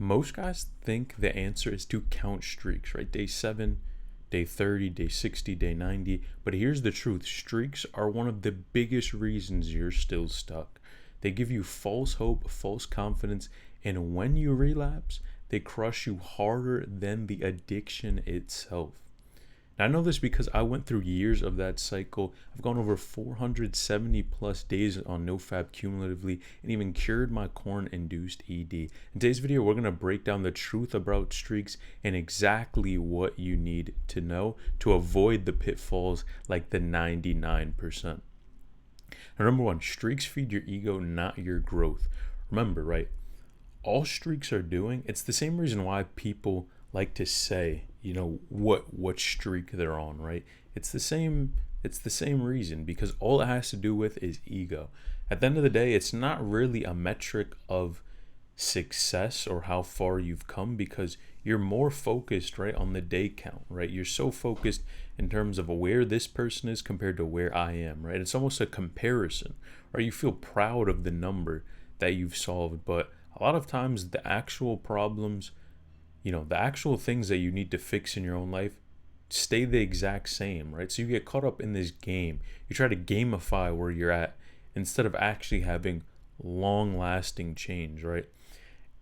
Most guys think the answer is to count streaks, right? Day 7, day 30, day 60, day 90. But here's the truth: streaks are one of the biggest reasons you're still stuck. They give you false hope, false confidence, and when you relapse, they crush you harder than the addiction itself. I know this because I went through years of that cycle. I've gone over 470 plus days on nofap cumulatively and even cured my corn induced ED. In today's video, we're going to break down the truth about streaks and exactly what you need to know to avoid the pitfalls like the 99%. Now, number one, streaks feed your ego, not your growth. Remember, right? All streaks are doing, it's the same reason why people like to say, what streak they're on, right? It's the same reason, because all it has to do with is ego. At the end of the day, it's not really a metric of success or how far you've come, because you're more focused, right, on the day count, right? You're so focused in terms of where this person is compared to where I am, right? It's almost a comparison, right? You feel proud of the number that you've solved, but a lot of times the actual problems, the actual things that you need to fix in your own life stay the exact same, right? So you get caught up in this game. You try to gamify where you're at instead of actually having long lasting change, right?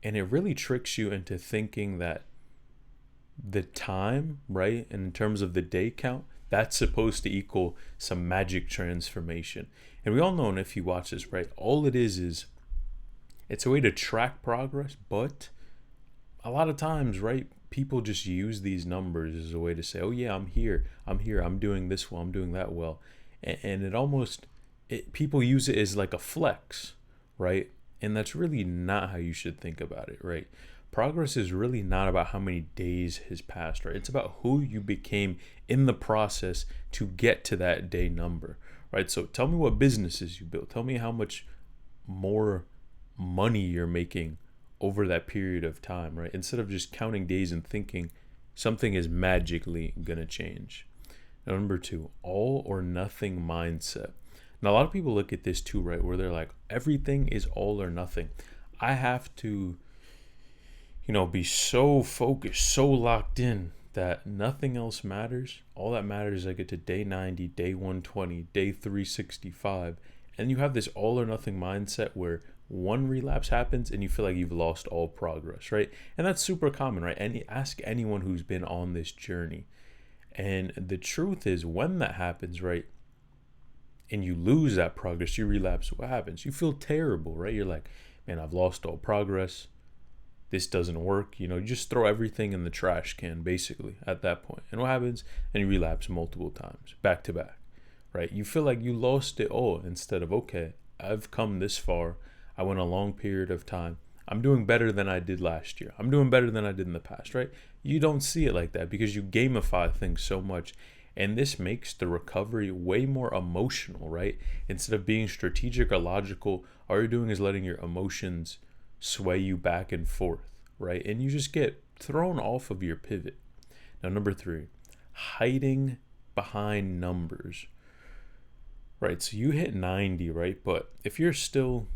And it really tricks you into thinking that the time, right, and in terms of the day count, that's supposed to equal some magic transformation. And we all know, and if you watch this, right, all it is it's a way to track progress, but a lot of times, right, people just use these numbers as a way to say, oh yeah, I'm here, I'm doing this well, I'm doing that well. And people use it as like a flex, right? And that's really not how you should think about it, right? Progress is really not about how many days has passed, right? It's about who you became in the process to get to that day number, right? So tell me what businesses you built. Tell me how much more money you're making over that period of time, right? Instead of just counting days and thinking something is magically gonna change. Now, number two, all or nothing mindset. Now, a lot of people look at this too, right? Where they're like, everything is all or nothing. I have to, be so focused, so locked in that nothing else matters. All that matters is I get to day 90, day 120, day 365. And you have this all or nothing mindset where one relapse happens and you feel like you've lost all progress, right? And that's super common, right? And ask anyone who's been on this journey. And the truth is, when that happens, right, and you lose that progress, you relapse, what happens? You feel terrible, right? You're like, man, I've lost all progress. This doesn't work. You just throw everything in the trash can, basically, at that point. And what happens? And you relapse multiple times, back to back, right? You feel like you lost it all instead of, okay, I've come this far. I went a long period of time. I'm doing better than I did last year. I'm doing better than I did in the past, right? You don't see it like that because you gamify things so much. And this makes the recovery way more emotional, right? Instead of being strategic or logical, all you're doing is letting your emotions sway you back and forth, right? And you just get thrown off of your pivot. Now, number three, hiding behind numbers, right? So you hit 90, right? But if you're still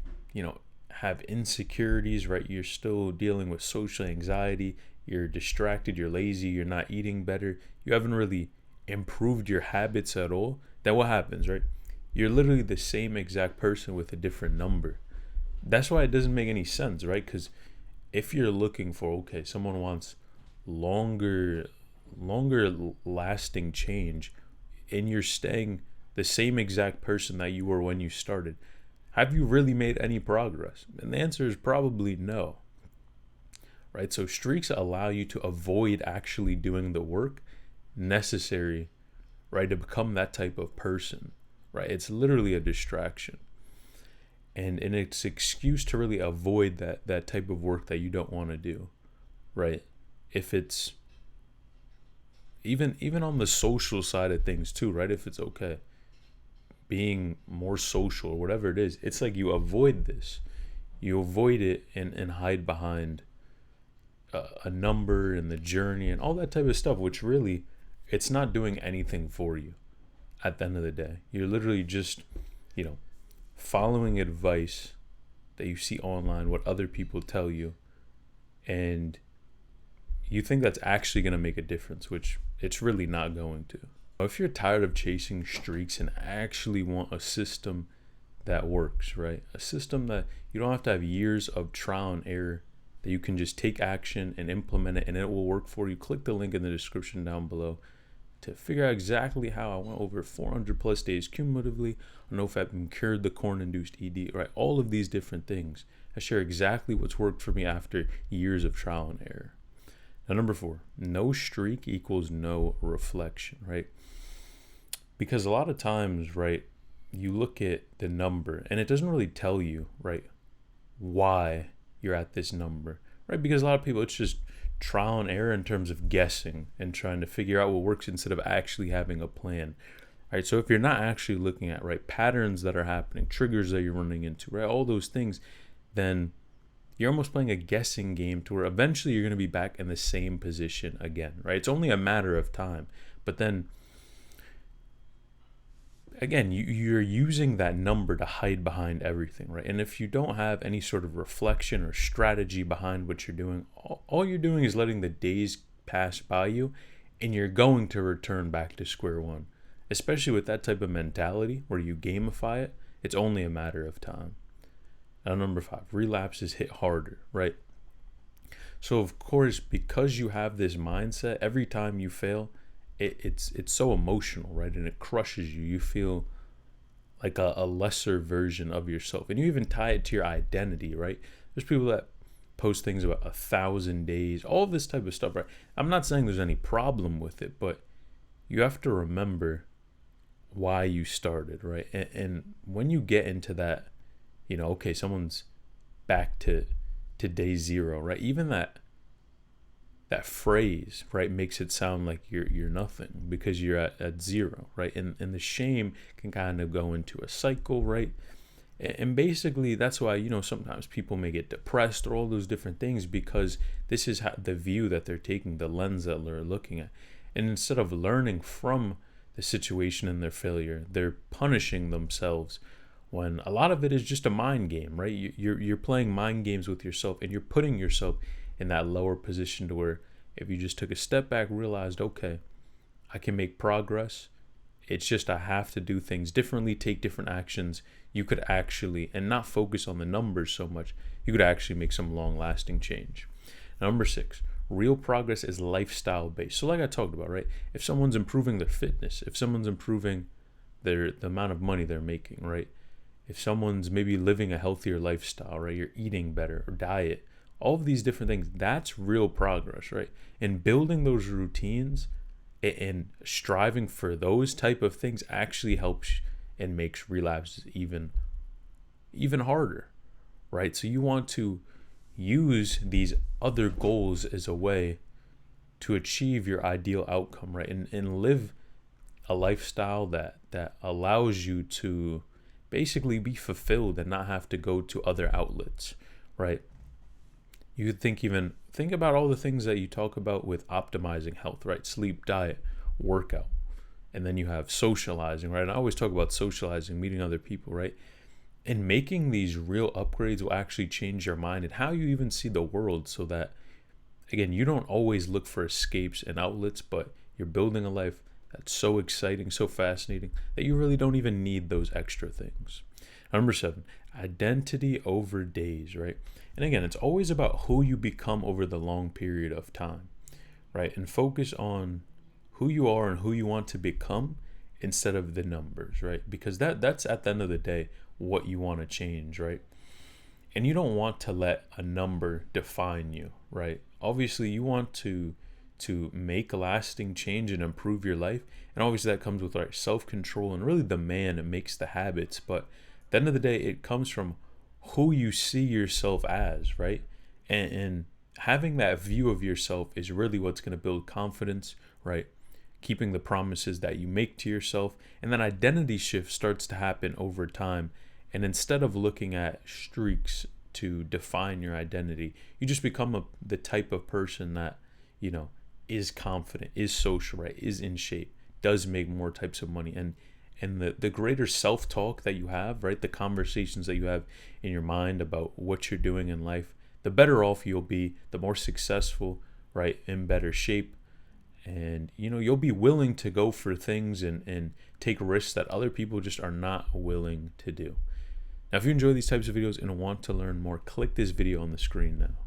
have insecurities, right? You're still dealing with social anxiety, you're distracted, you're lazy, you're not eating better, you haven't really improved your habits at all, then what happens, right? You're literally the same exact person with a different number. That's why it doesn't make any sense, right? Because if you're looking for, okay, someone wants longer lasting change, and you're staying the same exact person that you were when you started, have you really made any progress? And the answer is probably no, right? So streaks allow you to avoid actually doing the work necessary, right, to become that type of person, right? It's literally a distraction. And it's an excuse to really avoid that type of work that you don't want to do, right? If it's even on the social side of things too, right? If it's okay, being more social or whatever it is, it's like you avoid this. You avoid it and hide behind a number and the journey and all that type of stuff, which really, it's not doing anything for you at the end of the day. You're literally just, following advice that you see online, what other people tell you, and you think that's actually going to make a difference, which it's really not going to. If you're tired of chasing streaks and actually want a system that works, right? A system that you don't have to have years of trial and error, that you can just take action and implement it and it will work for you. Click the link in the description down below to figure out exactly how I went over 400 plus days cumulatively on nofap and cured the corn-induced ED, right? All of these different things. I share exactly what's worked for me after years of trial and error. Now, number 4, no streak equals no reflection, right? Because a lot of times, right, you look at the number and it doesn't really tell you, right, why you're at this number, right? Because a lot of people, it's just trial and error in terms of guessing and trying to figure out what works instead of actually having a plan, right? So if you're not actually looking at, right, patterns that are happening, triggers that you're running into, right, all those things, then you're almost playing a guessing game to where eventually you're going to be back in the same position again, right? It's only a matter of time. But then again, you're using that number to hide behind everything, right? And if you don't have any sort of reflection or strategy behind what you're doing, all you're doing is letting the days pass by you, and you're going to return back to square one. Especially with that type of mentality where you gamify it, it's only a matter of time. Now, number 5, relapses hit harder, right? So of course, because you have this mindset, every time you fail, it's so emotional, right? And it crushes you. You feel like a lesser version of yourself, and you even tie it to your identity, right? There's people that post things about 1,000 days, all of this type of stuff, right? I'm not saying there's any problem with it, but you have to remember why you started, right? And when you get into that, okay, someone's back to day 0, right? Even that phrase, right, makes it sound like you're nothing because you're at 0, right? And the shame can kind of go into a cycle, right? And basically that's why, sometimes people may get depressed or all those different things, because this is the view that they're taking, the lens that they're looking at. And instead of learning from the situation and their failure, they're punishing themselves, when a lot of it is just a mind game, right? You're playing mind games with yourself, and you're putting yourself in that lower position to where if you just took a step back, realized, okay, I can make progress. It's just I have to do things differently, take different actions. You could actually, and not focus on the numbers so much, you could actually make some long-lasting change. Number 6, real progress is lifestyle based. So like I talked about, right? If someone's improving their fitness, if someone's improving the amount of money they're making, right? If someone's maybe living a healthier lifestyle, right? You're eating better, or diet, all of these different things, that's real progress, right? And building those routines and striving for those type of things actually helps and makes relapses even harder, right? So you want to use these other goals as a way to achieve your ideal outcome, right? And live a lifestyle that allows you to basically be fulfilled and not have to go to other outlets, right? You could think about all the things that you talk about with optimizing health, right? Sleep, diet, workout. And then you have socializing, right? And I always talk about socializing, meeting other people, right? And making these real upgrades will actually change your mind and how you even see the world, so that, again, you don't always look for escapes and outlets, but you're building a life that's so exciting, so fascinating, that you really don't even need those extra things. Number 7, identity over days, right? And again, it's always about who you become over the long period of time, right? And focus on who you are and who you want to become instead of the numbers, right? Because that's at the end of the day what you want to change, right? And you don't want to let a number define you, right? Obviously, you want to make a lasting change and improve your life. And obviously that comes with like self-control, and really the man makes the habits. But at the end of the day, it comes from who you see yourself as, right? And having that view of yourself is really what's going to build confidence, right? Keeping the promises that you make to yourself. And then identity shift starts to happen over time. And instead of looking at streaks to define your identity, you just become the type of person that, is confident, is social, right? Is in shape, does make more types of money. And the greater self-talk that you have, right? The conversations that you have in your mind about what you're doing in life, the better off you'll be, the more successful, right, in better shape. And you'll be willing to go for things and take risks that other people just are not willing to do. Now, if you enjoy these types of videos and want to learn more, click this video on the screen now.